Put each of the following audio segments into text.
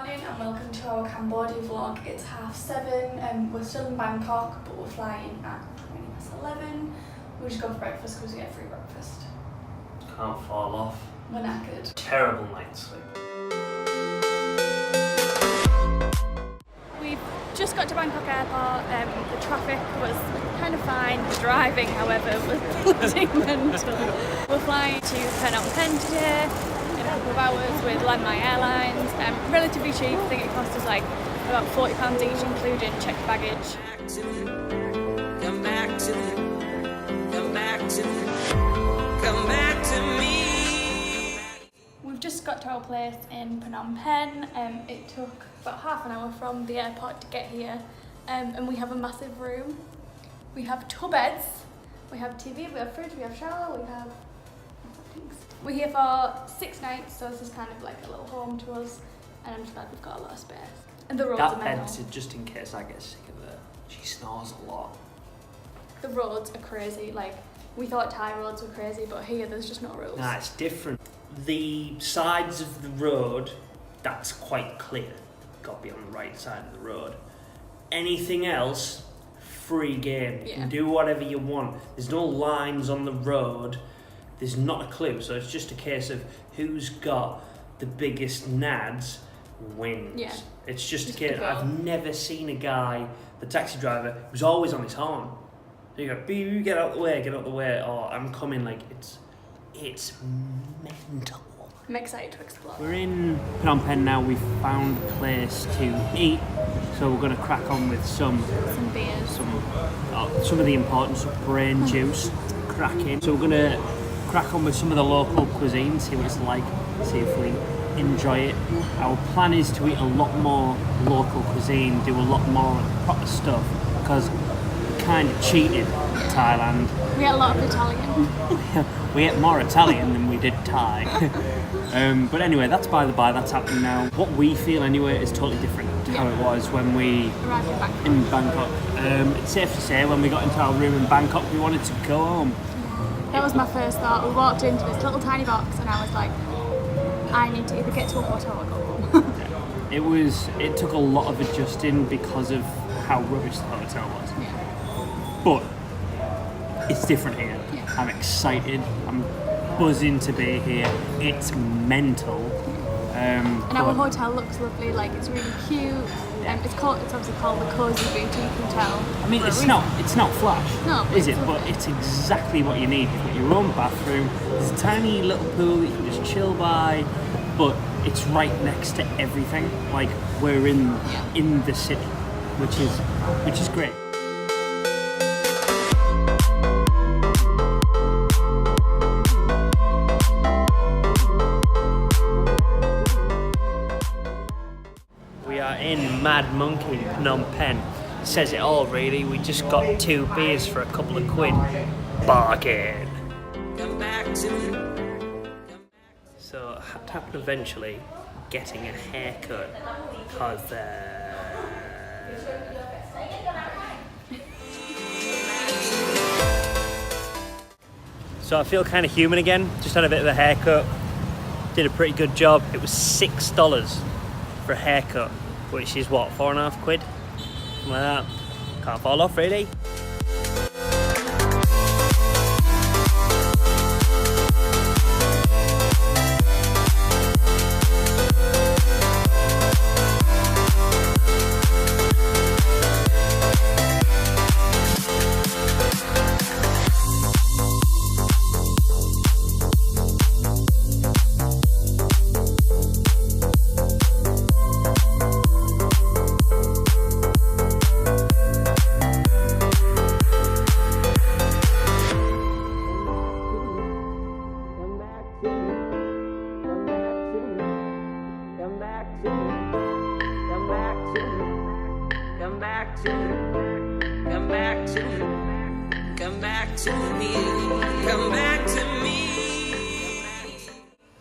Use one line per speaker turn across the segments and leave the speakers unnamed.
morning and welcome to our Cambodia vlog. It's 7:30. We're still in Bangkok, but we're flying at 11. We just go for breakfast because we get free breakfast.
Can't fall off.
We're knackered.
Terrible night's sleep.
We've just got to Bangkok airport. The traffic was kind of fine. The driving, however, was bloody mental. We're flying to Phnom Penh today in a couple of hours with Landmark Airlines. Relatively cheap. I think it cost us like about £40 each, including checked baggage.
Come back to me. Come back to me. Come back to me.
We've just got to our place in Phnom Penh. It took about half an hour from the airport to get here, and we have a massive room. We have 2 beds, we have TV, we have fridge, we have shower, we have things. We're here for 6 nights, so this is kind of like a little home to us, and I'm just glad we've got a lot of space. And the roads are mental.
That bed, just in case I get sick of it, she snores a lot.
The roads are crazy. Like, we thought Thai roads were crazy, but here there's just no rules.
Nah, it's different. The sides of the road, that's quite clear. Got to be on the right side of the road. Anything else, free game. You can do whatever you want. There's no lines on the road. There's not a clue. So it's just a case of who's got the biggest nads wins. Yeah. It's just a case. I've never seen a guy, the taxi driver, who's always on his horn. So you go, "Boo, get out the way, get out the way," or "I'm coming." Like it's mental.
I'm excited to explore.
We're in Phnom Penh now. We've found a place to eat, so we're going to crack on with some
beers,
some of the importance of brain juice. Cracking. So we're going to crack on with some of the local cuisine, see what it's like, see if we enjoy it. Our plan is to eat a lot more local cuisine, do a lot more proper stuff, because we kind of cheated in Thailand.
We ate a lot of Italian.
We ate more Italian than we did Thai. But anyway, that's by the by, that's happening now. What we feel anyway is totally different to how it was when we
arrived
in Bangkok. It's safe to say when we got into our room in Bangkok, we wanted to go home.
That was my first thought. We walked into this little tiny box and I was like, I need to either get to a hotel or go home.
It took a lot of adjusting because of how rubbish the hotel was.
Yeah.
But it's different here. Yeah. I'm excited. I'm buzzing to be here. It's mental.
And our hotel looks lovely. Like, it's really cute. It's obviously called the Cozy Boutique Hotel.
I mean, it's not flash,
no,
is it? But it's exactly what you need. You've got your own bathroom. There's a tiny little pool that you can just chill by, but it's right next to everything. Like, we're in the city, which is great. In Mad Monkey, Phnom Penh. Says it all really. We just got 2 beers for a couple of quid. Bargain.
Come back to me.
So I had to happen eventually getting a haircut because so I feel kind of human again. Just had a bit of a haircut. Did a pretty good job. It was $6 for a haircut, which is what, 4.5 quid? Something like that. Can't fall off really.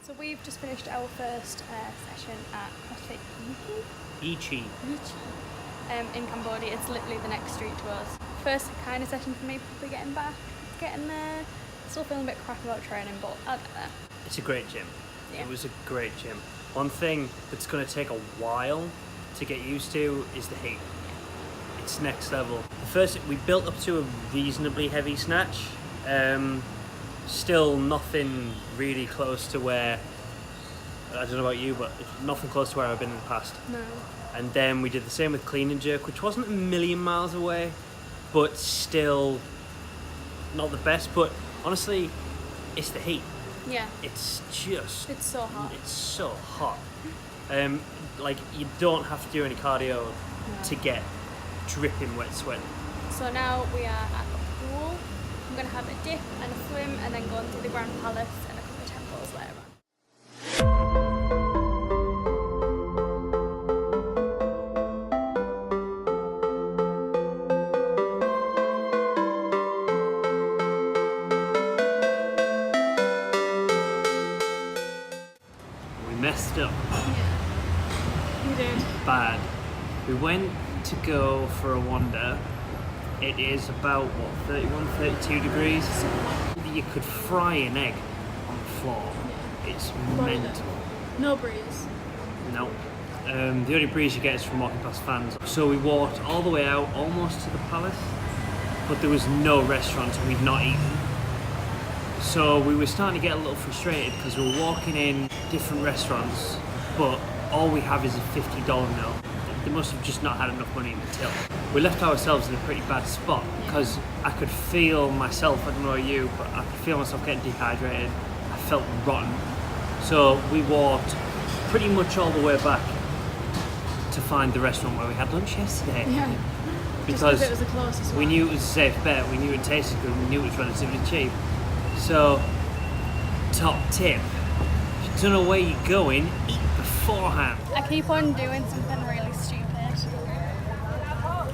So we've just finished our first session at CrossFit
Ichi.
In Cambodia. It's literally the next street to us. First kind of session for me, probably getting there. Still feeling a bit crap about training, but I'll get there.
It's a great gym.
Yeah.
It was a great gym. One thing that's going to take a while to get used to is the heat. It's next level. First, we built up to a reasonably heavy snatch. Still nothing really close to where, I don't know about you, but nothing close to where I've been in the past.
No.
And then we did the same with clean and jerk, which wasn't a million miles away, but still not the best. But honestly, it's the heat.
Yeah.
It's
so hot.
It's so hot. Like, you don't have to do any cardio to get dripping wet sweat.
So now we are at the pool. I'm going to have a dip and a swim and then go on to the Grand Palace and a couple of temples later on.
We messed up.
Yeah, we did.
Bad. We went to go for a wander. It is about, what, 31, 32 degrees? You could fry an egg on the floor.
Yeah.
It's
Boiling.
mental.
No breeze.
No. The only breeze you get is from walking past fans. So we walked all the way out, almost to the palace, but there was no restaurants, we'd not eaten. So we were starting to get a little frustrated because we were walking in different restaurants, but all we have is a $50 note. They must have just not had enough money in the till. We left ourselves in a pretty bad spot because I could feel myself, I don't know about you, but I could feel myself getting dehydrated. I felt rotten. So we walked pretty much all the way back to find the restaurant where we had lunch yesterday.
Yeah.
Because
it was the closest
we
one.
knew it was a safe bet, we knew it tasted good, we knew it was relatively cheap. So, top tip, if you don't know where you're going, eat beforehand.
I keep on doing something really stupid.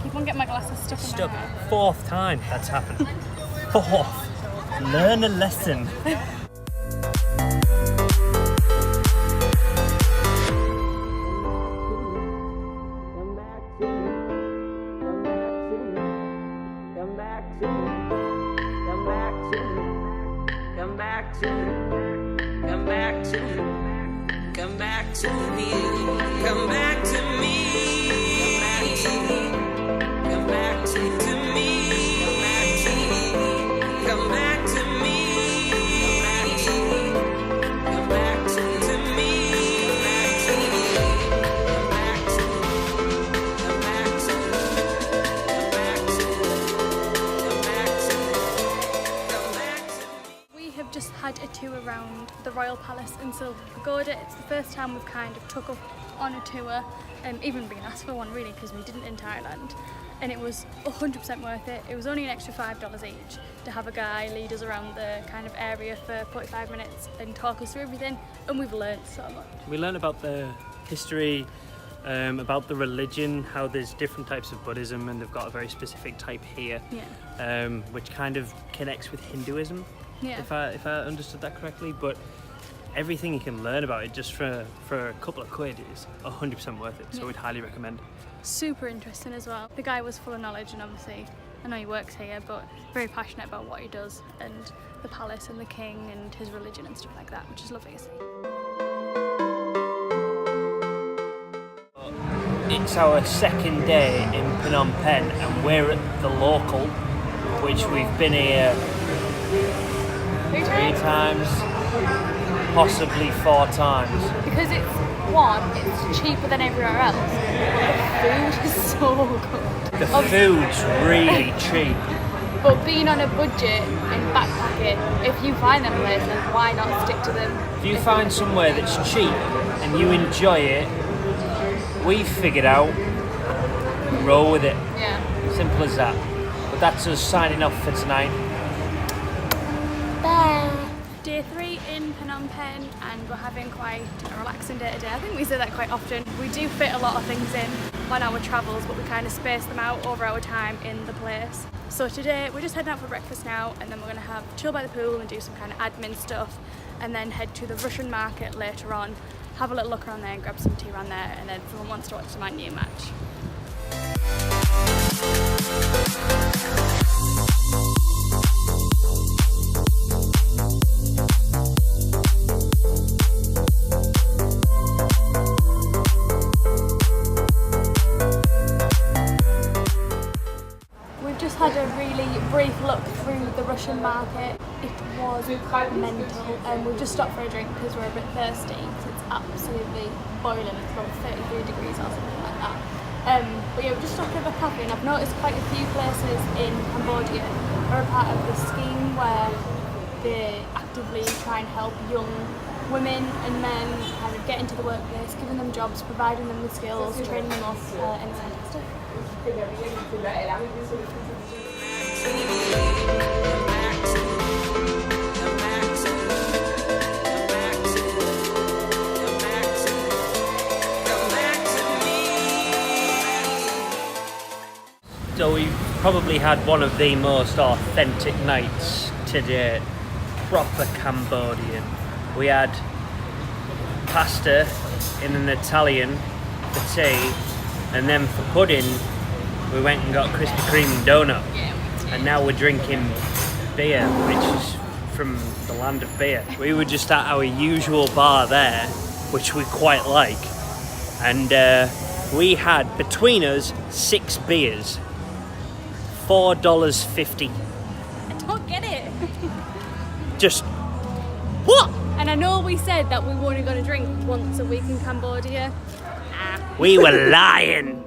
Keep on getting my glasses stuck in my hair.
Fourth time that's happened. Fourth. Learn a lesson.
Had a tour around the Royal Palace in Silver Pagoda. It's the first time we've kind of took up on a tour, even being asked for one really, because we didn't in Thailand, and it was 100% worth it. It was only an extra $5 each to have a guy lead us around the kind of area for 45 minutes and talk us through everything, and we've learned so much.
We learned about the history, about the religion, how there's different types of Buddhism and they've got a very specific type here, which kind of connects with Hinduism.
Yeah.
If I understood that correctly, but everything you can learn about it just for a couple of quid is 100% worth it, so we'd highly recommend.
Super interesting as well. The guy was full of knowledge, and obviously I know he works here, but very passionate about what he does and the palace and the king and his religion and stuff like that, which is lovely to see.
It's our second day in Phnom Penh and we're at the local, which we've been here 3 times, possibly 4 times.
Because it's cheaper than everywhere else. The food is so good.
The food's really cheap.
But being on a budget and backpacking, if you find them places, why not stick to them?
If you find somewhere that's cheap and you enjoy it, we've figured out, roll with it.
Yeah.
Simple as that. But that's us signing off for tonight.
Bye. Day 3 in Phnom Penh, and we're having quite a relaxing day today. I think we say that quite often. We do fit a lot of things in on our travels, but we kind of space them out over our time in the place. So today we're just heading out for breakfast now, and then we're going to have chill by the pool and do some kind of admin stuff, and then head to the Russian market later on, have a little look around there and grab some tea around there, and then someone wants to watch the Man U match. brief look through the Russian market. It was mental. We've just stopped for a drink because we're a bit thirsty because it's absolutely boiling. It's about 33 degrees or something like that. But yeah, we've just stopped for a coffee, and I've noticed quite a few places in Cambodia are a part of the scheme where they actively try and help young women and men kind of get into the workplace, giving them jobs, providing them with skills, training them up, and it's fantastic.
So we've probably had one of the most authentic nights to date. Proper Cambodian. We had pasta in an Italian for tea, and then for pudding we went and got Krispy Kreme donut. And now we're drinking beer, which is from the land of beer. We were just at our usual bar there, which we quite like, and we had between us 6 beers. $4.50.
I don't get it.
Just what?
And I know we said that we were only going to drink once a week in Cambodia.
We were lying.